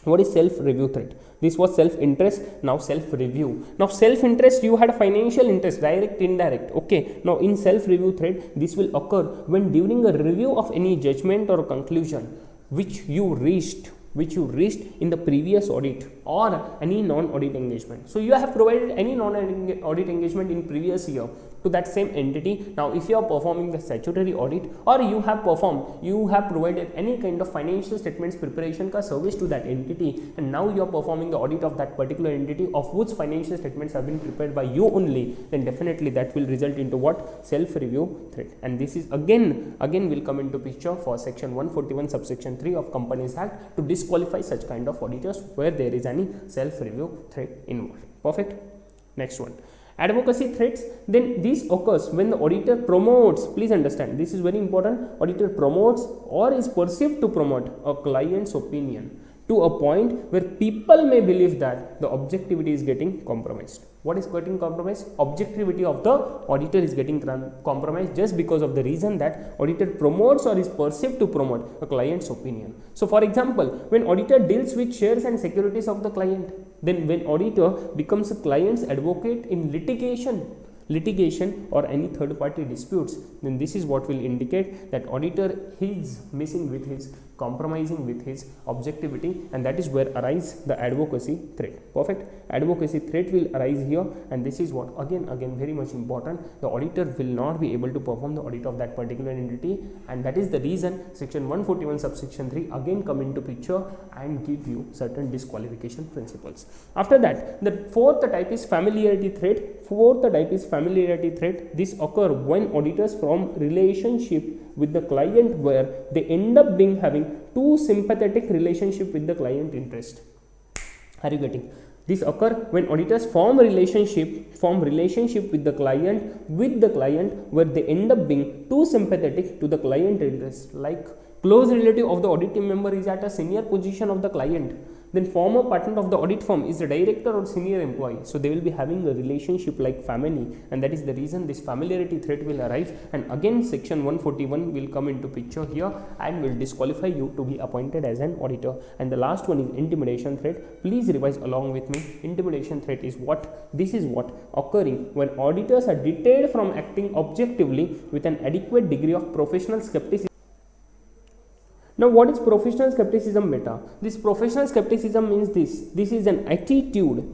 [SPEAKER 1] What is self-review threat? This was self-interest, now self-review. Now self-interest, you had financial interest, direct, indirect. Okay, now in self-review threat, this will occur when during a review of any judgment or conclusion which you reached in the previous audit or any non-audit engagement. So you have provided any non-audit engagement in previous year to that same entity. Now if you are performing the statutory audit, or you have provided any kind of financial statements preparation ka service to that entity, and now you are performing the audit of that particular entity of which financial statements have been prepared by you only, then definitely that will result into what? Self-review threat. And this is again will come into picture for section 141 subsection 3 of Companies Act to disqualify such kind of auditors where there is any self-review threat involved. Perfect. Next one, advocacy threats. Then this occurs when the auditor promotes, please understand, this is very important, auditor promotes or is perceived to promote a client's opinion to a point where people may believe that the objectivity is getting compromised. What is getting compromised? Objectivity of the auditor is getting compromised just because of the reason that auditor promotes or is perceived to promote a client's opinion. So for example, when auditor deals with shares and securities of the client, then when auditor becomes a client's advocate in litigation or any third party disputes, then this is what will indicate that auditor is messing with his compromising with his objectivity, and that is where arise the advocacy threat. Perfect. Advocacy threat will arise here, and this is what again very much important. The auditor will not be able to perform the audit of that particular entity, and that is the reason section 141 subsection 3 again come into picture and give you certain disqualification principles. After that, the fourth type is familiarity threat. This occur when auditors form relationship with the client where they end up being having too sympathetic relationship with the client interest. Are you getting? This occur when auditors form relationship with the client where they end up being too sympathetic to the client interest. Like close relative of the auditing member is at a senior position of the client, then former partner of the audit firm is the director or senior employee, so they will be having a relationship like family, and that is the reason this familiarity threat will arise, and again section 141 will come into picture here and will disqualify you to be appointed as an auditor. And the last one is intimidation threat. Please revise along with me. Intimidation threat is what? This is what occurring when auditors are deterred from acting objectively with an adequate degree of professional skepticism. Now, what is professional skepticism beta? This professional skepticism means this is an attitude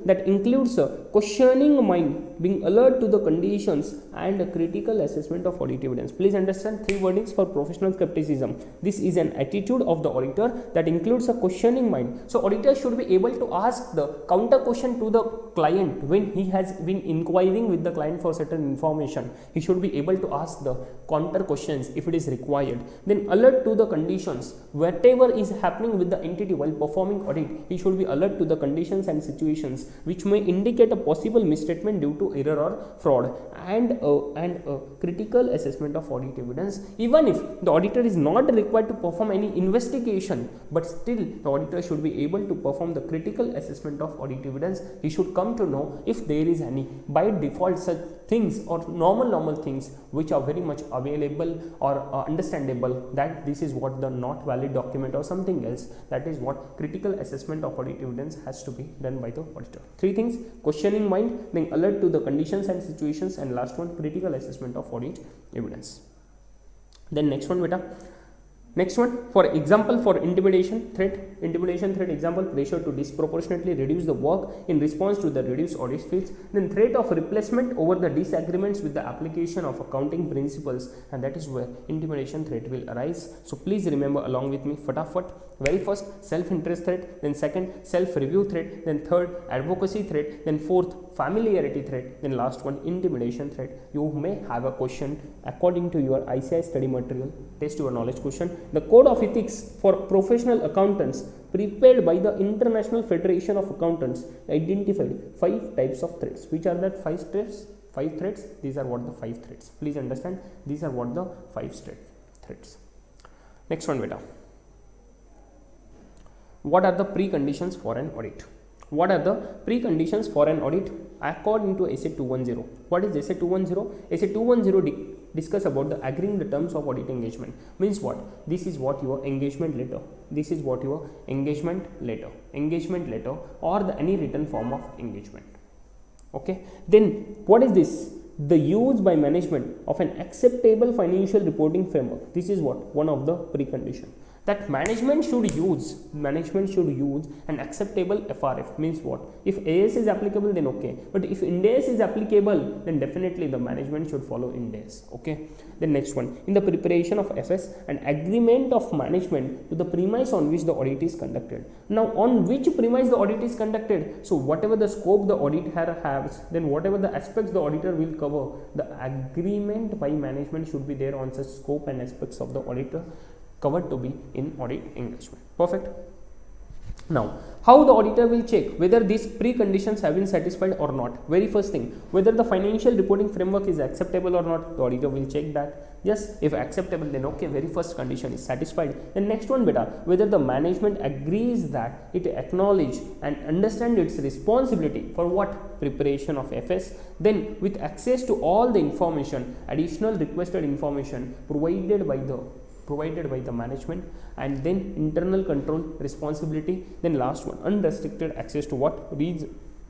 [SPEAKER 1] that includes a questioning mind, being alert to the conditions, and a critical assessment of audit evidence. Please understand three wordings for professional skepticism. This is an attitude of the auditor that includes a questioning mind. So auditor should be able to ask the counter question to the client when he has been inquiring with the client for certain information. He should be able to ask the counter questions if it is required. Then alert to the conditions. Whatever is happening with the entity while performing audit, he should be alert to the conditions and situations which may indicate a possible misstatement due to error or fraud, and a critical assessment of audit evidence. Even if the auditor is not required to perform any investigation, but still the auditor should be able to perform the critical assessment of audit evidence. He should come to know if there is any by default such things or normal things which are very much available or understandable, that this is what the not valid document or something else. That is what critical assessment of audit evidence has to be done by the auditor. Three things: questioning mind, then alert to the conditions and situations, and last one, critical assessment of audit evidence. Then next one beta. Next one, for example, for intimidation threat example, pressure to disproportionately reduce the work in response to the reduced audit fees. Then threat of replacement over the disagreements with the application of accounting principles, and that is where intimidation threat will arise. So please remember along with me, fatafat. Very first, self-interest threat, then second, self-review threat, then third, advocacy threat, then fourth, familiarity threat, then last one, intimidation threat. You may have a question according to your ICI study material, test your knowledge question. The Code of Ethics for Professional Accountants prepared by the International Federation of Accountants identified 5 types of threats. Which are that 5 steps? 5 threats. These are what the 5 threats. Please understand, these are what the 5 threats. Next one beta. What are the preconditions for an audit? What are the preconditions for an audit according to SA 210? What is SA 210? SA 210 discuss about the agreeing the terms of audit engagement. Means what? This is what your engagement letter. This is what your engagement letter or the any written form of engagement. Okay. Then what is this? The use by management of an acceptable financial reporting framework. This is what? One of the precondition. That management should use an acceptable FRF. Means what? If AS is applicable, then okay, but if Ind AS is applicable, then definitely the management should follow Ind AS. Okay. Then next one, in the preparation of FS, an agreement of management to the premise on which the audit is conducted. Now, on which premise the audit is conducted? So whatever the scope the auditor has, then whatever the aspects the auditor will cover, the agreement by management should be there on such scope and aspects of the auditor covered to be in audit engagement. Perfect. Now, how the auditor will check whether these preconditions have been satisfied or not? Very first thing, whether the financial reporting framework is acceptable or not, the auditor will check that. Yes, if acceptable, then okay, very first condition is satisfied. Then next one beta, whether the management agrees that it acknowledge and understand its responsibility for what? Preparation of FS. Then with access to all the information, additional requested information provided by the management, and then internal control responsibility. Then last one, unrestricted access to what?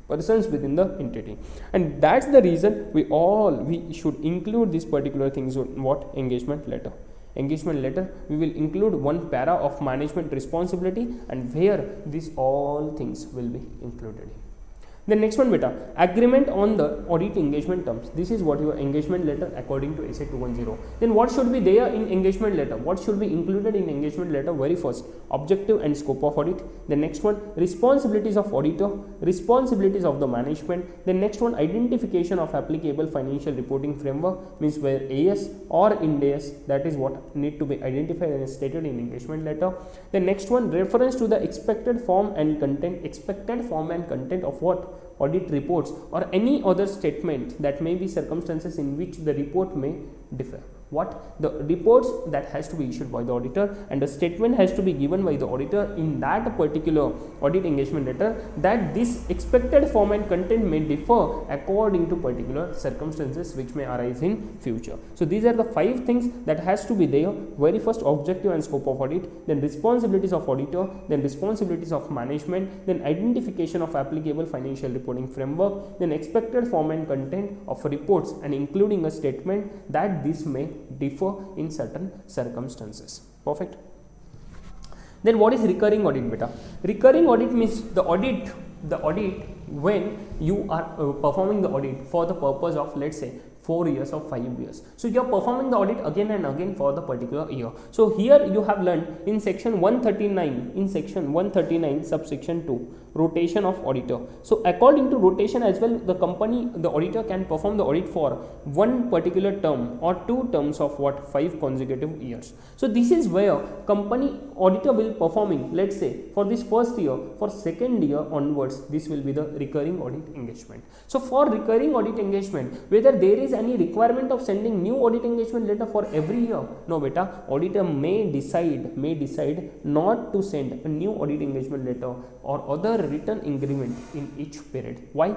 [SPEAKER 1] Persons within the entity. And that's the reason we should include these particular things in what? Engagement letter. engagement letter, we will include one para of management responsibility, and where these all things will be included. The next one beta, agreement on the audit engagement terms. This is what your engagement letter according to SA 210. Then what should be there in engagement letter? What should be included in engagement letter? Very first, objective and scope of audit. The next one, responsibilities of auditor, responsibilities of the management. The next one, identification of applicable financial reporting framework, means where AS or Ind AS, that is what need to be identified and stated in engagement letter. The next one, reference to the expected form and content of what? Audit reports or any other statement that may be circumstances in which the report may differ. What? The reports that has to be issued by the auditor and the statement has to be given by the auditor in that particular audit engagement letter, that this expected form and content may differ according to particular circumstances which may arise in future. So these are the 5 things that has to be there. Very first, objective and scope of audit, then responsibilities of auditor, then responsibilities of management, then identification of applicable financial reporting framework, then expected form and content of reports, and including a statement that this may differ in certain circumstances. Perfect. Then what is recurring audit beta? Recurring audit means the audit when you are performing the audit for the purpose of, let's say, 4 years or 5 years. So you are performing the audit again and again for the particular year. So here you have learned in section 139, subsection 2, rotation of auditor. So according to rotation as well, the auditor can perform the audit for one particular term or 2 terms of what? 5 consecutive years. So this is where company auditor will performing, let's say, for this first year, for second year onwards, this will be the recurring audit engagement. So for recurring audit engagement, whether there is any requirement of sending new audit engagement letter for every year? No beta, auditor may decide not to send a new audit engagement letter or other written agreement in each period. Why?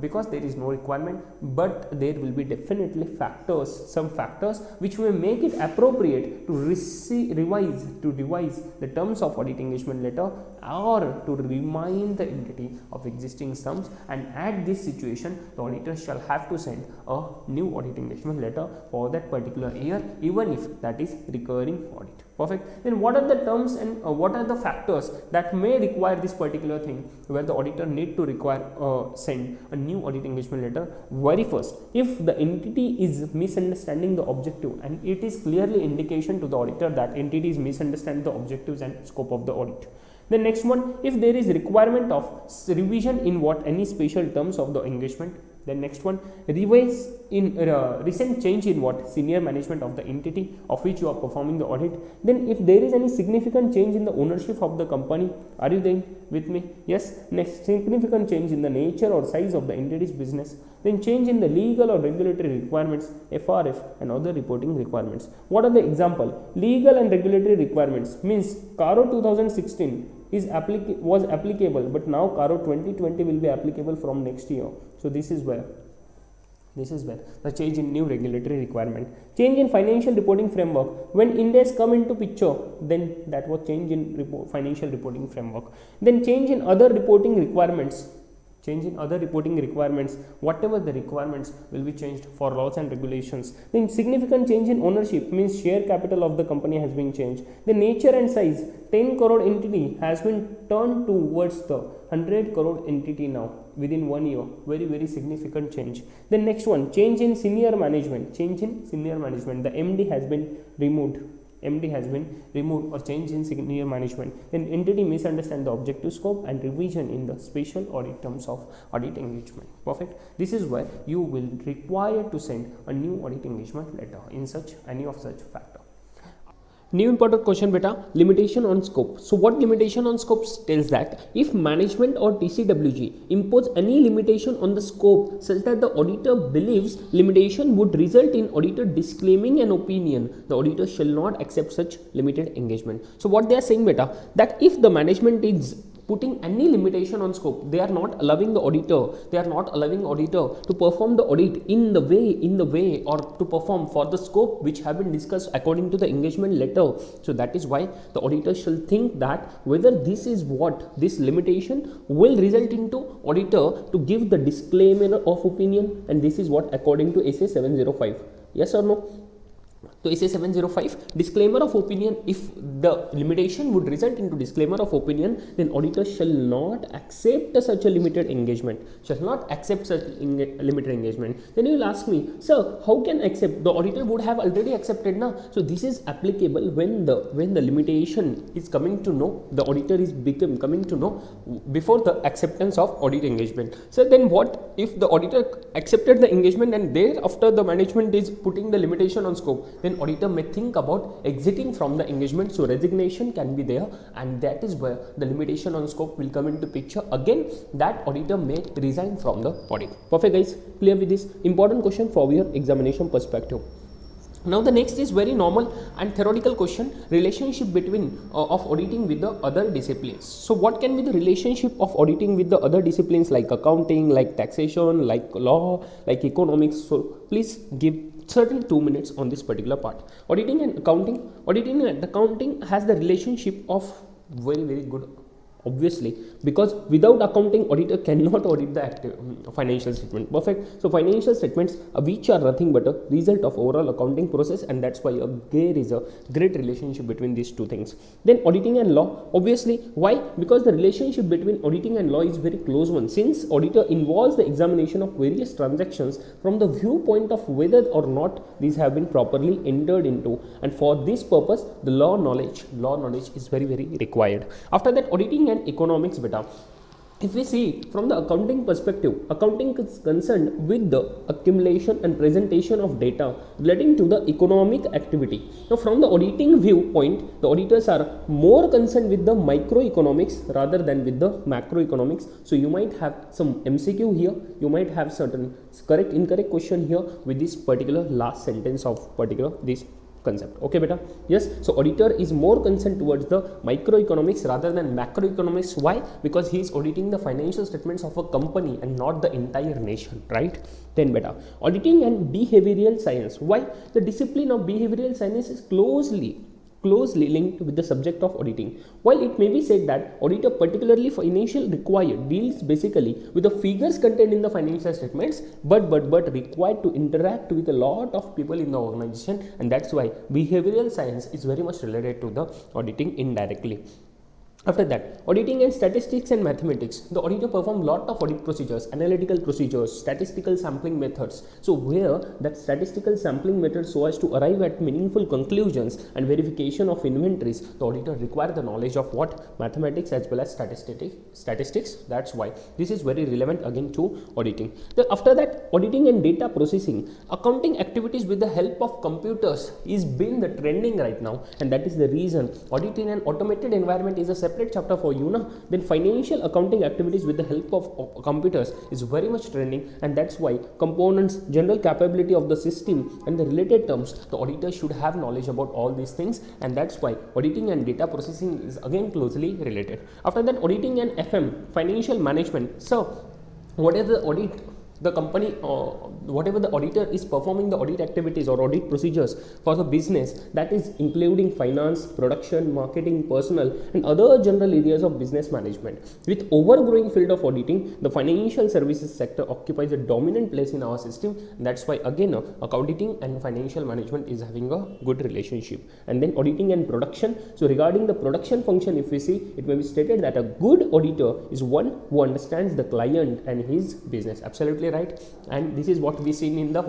[SPEAKER 1] Because there is no requirement, but there will be definitely some factors which may make it appropriate to revise the terms of audit engagement letter or to remind the entity of existing sums, and at this situation the auditor shall have to send a new audit engagement letter for that particular year, even if that is recurring audit. Perfect. Then what are the terms and what are the factors that may require this particular thing where the auditor need to send a new audit engagement letter? Very first, if the entity is misunderstanding the objective and it is clearly indication to the auditor that entity is misunderstanding the objectives and scope of the audit. The next one, if there is requirement of revision in any special terms of the engagement. The next one, revise in recent change in senior management of the entity of which you are performing the audit. Then if there is any significant change in the ownership of the company, are you there with me? Yes. Next, significant change in the nature or size of the entity's business. Then change in the legal or regulatory requirements, FRF, and other reporting requirements. What are the example? Legal and regulatory requirements means CARO 2016 was applicable, but now CARO 2020 will be applicable from next year. So this is where the change in new regulatory requirement. Change in financial reporting framework. When Ind AS come into picture, then that was change in financial reporting framework. Then change in other reporting requirements. Whatever the requirements will be changed for laws and regulations. Then significant change in ownership means share capital of the company has been changed. The nature and size, 10 crore entity has been turned towards the 100 crore entity now within 1 year. Very significant change. The next one, change in senior management. The MD has been removed. Or change in senior management. Then entity misunderstand the objective scope and revision in the special audit terms of audit engagement. Perfect. This is where you will require to send a new audit engagement letter in any of such factor. New important question beta, limitation on scope. So what limitation on scope tells that if management or TCWG impose any limitation on the scope such that the auditor believes limitation would result in auditor disclaiming an opinion, the auditor shall not accept such limited engagement. So what they are saying beta, that if the management is putting any limitation on scope, they are not allowing the auditor to perform the audit in the way or to perform for the scope which have been discussed according to the engagement letter. So that is why the auditor shall think that whether this limitation will result into auditor to give the disclaimer of opinion, and this is what according to SA 705. Yes or no? तो इसे 705 disclaimer of opinion. If the limitation would result into disclaimer of opinion, then auditor shall not accept such a limited engagement. Shall not accept such limited engagement. Then you will ask me, sir, how can accept? The auditor would have already accepted now. So this is applicable when the limitation is coming to know, the auditor is coming to know before the acceptance of audit engagement. So then what if the auditor accepted the engagement and thereafter the management is putting the limitation on scope? Then auditor may think about exiting from the engagement, so resignation can be there, and that is where the limitation on scope will come into picture. Again, that auditor may resign from the audit. Perfect, guys, clear with this? Important question from your examination perspective. Now the next is very normal and theoretical question, relationship between of auditing with the other disciplines. So what can be the relationship of auditing with the other disciplines like accounting, like taxation, like law, like economics? So please give certain 2 minutes on this particular part. Auditing and accounting has the relationship of very good, obviously, because without accounting, auditor cannot audit the financial statement. Perfect. So financial statements which are nothing but a result of overall accounting process, and that's why there is a great relationship between these two things. Then auditing and law, obviously, why? Because the relationship between auditing and law is very close one, since auditor involves the examination of various transactions from the viewpoint of whether or not these have been properly entered into, and for this purpose the law knowledge is very required. After that, auditing and economics beta. If we see from the accounting perspective, accounting is concerned with the accumulation and presentation of data relating to the economic activity. Now from the auditing viewpoint, the auditors are more concerned with the microeconomics rather than with the macroeconomics. So you might have some MCQ here, you might have certain correct incorrect question here with this particular last sentence of particular this concept. Okay beta, yes. So auditor is more concerned towards the microeconomics rather than macroeconomics. Why? Because he is auditing the financial statements of a company and not the entire nation, right? Then beta, auditing and behavioral science. Why? The discipline of behavioral science is closely linked with the subject of auditing. While it may be said that auditor, particularly financial required, deals basically with the figures contained in the financial statements, but required to interact with a lot of people in the organization, and that's why behavioral science is very much related to the auditing indirectly. After that, auditing and statistics and mathematics. The auditor perform lot of audit procedures, analytical procedures, statistical sampling methods. So where that statistical sampling method so as to arrive at meaningful conclusions and verification of inventories, the auditor require the knowledge of what? Mathematics as well as statistics. That's why this is very relevant again to auditing. After that, auditing and data processing. Accounting activities with the help of computers is been the trending right now, and that is the reason audit in an automated environment is a separate chapter for you now. Then financial accounting activities with the help of computers is very much trending, and that's why components, general capability of the system and the related terms, the auditor should have knowledge about all these things, and that's why auditing and data processing is again closely related. After that, auditing and FM, financial management. So what is the audit? The company, whatever the auditor is performing the audit activities or audit procedures for the business, that is including finance, production, marketing, personnel, and other general areas of business management. With overgrowing field of auditing, the financial services sector occupies a dominant place in our system. That's why again auditing and financial management is having a good relationship. And then auditing and production. So regarding the production function, if we see, it may be stated that a good auditor is one who understands the client and his business. Absolutely right, and this is what we seen in the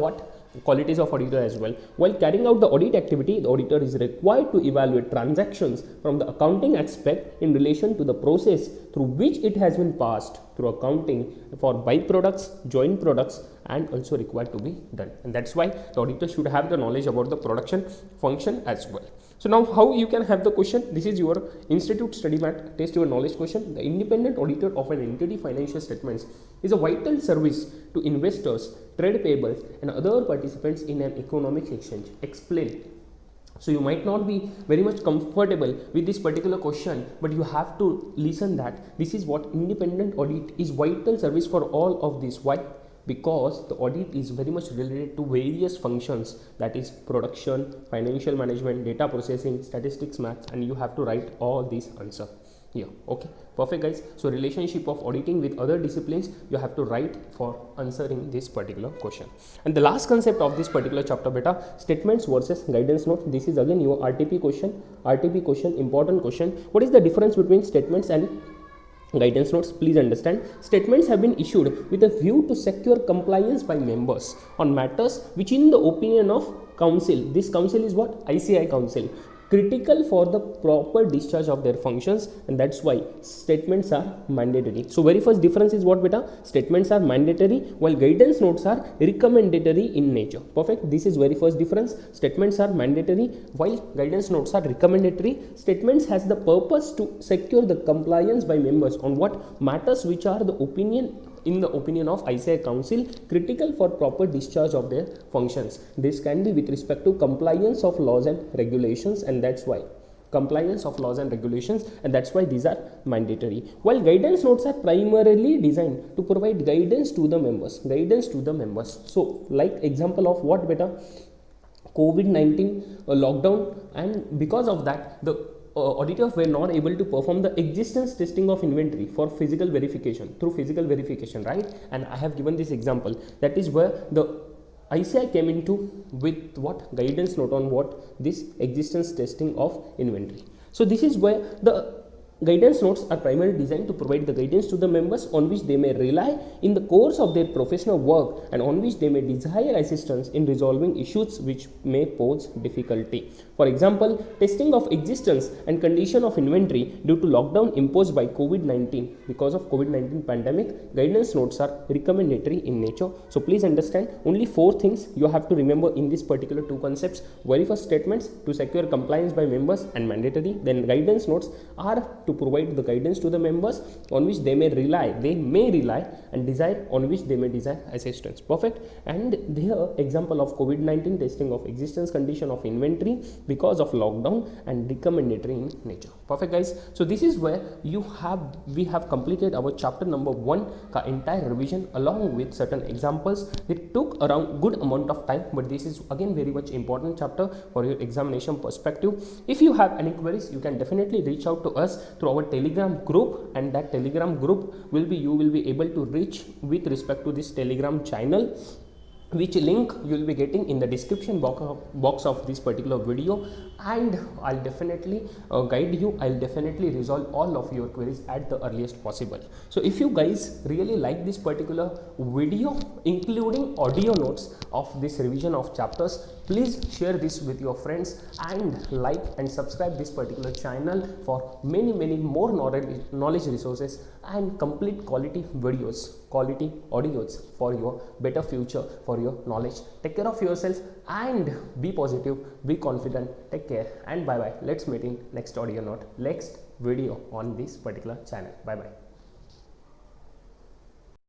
[SPEAKER 1] qualities of auditor as well. While carrying out the audit activity, the auditor is required to evaluate transactions from the accounting aspect in relation to the process through which it has been passed through accounting for byproducts, joint products, and also required to be done. And that's why the auditor should have the knowledge about the production function as well. So now how you can have the question? This is your institute study mat test your knowledge question. The independent auditor of an entity financial statements is a vital service to investors, trade payables, and other participants in an economic exchange. Explain. So you might not be very much comfortable with this particular question, but you have to listen that this is what independent audit is, vital service for all of this. Why? Because the audit is very much related to various functions, that is production, financial management, data processing, statistics, math, and you have to write all these answers. here. Okay, perfect guys. So relationship of auditing with other disciplines you have to write for answering this particular question. And the last concept of this particular chapter beta, statements versus guidance note. This is again your RTP question, important question. What is the difference between statements and guidance notes? Please understand, statements have been issued with a view to secure compliance by members on matters which in the opinion of council, this council is what? ICAI council, critical for the proper discharge of their functions, and that's why statements are mandatory. So very first difference is what beta? Statements are mandatory while guidance notes are recommendatory in nature. Perfect. This is very first difference. Statements are mandatory while guidance notes are recommendatory. Statements has the purpose to secure the compliance by members on what matters which are the opinion in the opinion of ICAI council critical for proper discharge of their functions. This can be with respect to compliance of laws and regulations, and that's why compliance of laws and regulations, and that's why these are mandatory. While guidance notes are primarily designed to provide guidance to the members. So like example of what beta? COVID-19 lockdown, and because of that the auditors were not able to perform the existence testing of inventory for physical verification, right? And I have given this example. That is where the ICAI came into with what? Guidance note on what? This existence testing of inventory. So this is where the guidance notes are primarily designed to provide the guidance to the members on which they may rely in the course of their professional work and on which they may desire assistance in resolving issues which may pose difficulty. For example, testing of existence and condition of inventory due to lockdown imposed by COVID-19. Because of COVID-19 pandemic, guidance notes are recommendatory in nature. So please understand, only 4 things you have to remember in this particular 2 concepts. Very first, statements to secure compliance by members and mandatory. Then guidance notes are to provide the guidance to the members on which they may rely, and desire on which they may desire assistance. Perfect. And here example of COVID-19, testing of existence condition of inventory because of lockdown, and recommendatory in nature. Perfect guys. So this is where we have completed our chapter number 1 entire revision along with certain examples. It took around good amount of time, but this is again very much important chapter for your examination perspective. If you have any queries, you can definitely reach out to us through our Telegram group, and that Telegram group you will be able to reach with respect to this Telegram channel, which link you will be getting in the description box of this particular video, and I'll definitely guide you. I'll definitely resolve all of your queries at the earliest possible. So if you guys really like this particular video including audio notes of this revision of chapters, please share this with your friends and like and subscribe this particular channel for many more knowledge resources and complete quality videos, quality audios for your better future, for your knowledge. Take care of yourself and be positive, be confident. Take care and bye bye. Let's meet in next audio note, next video on this particular channel. Bye bye.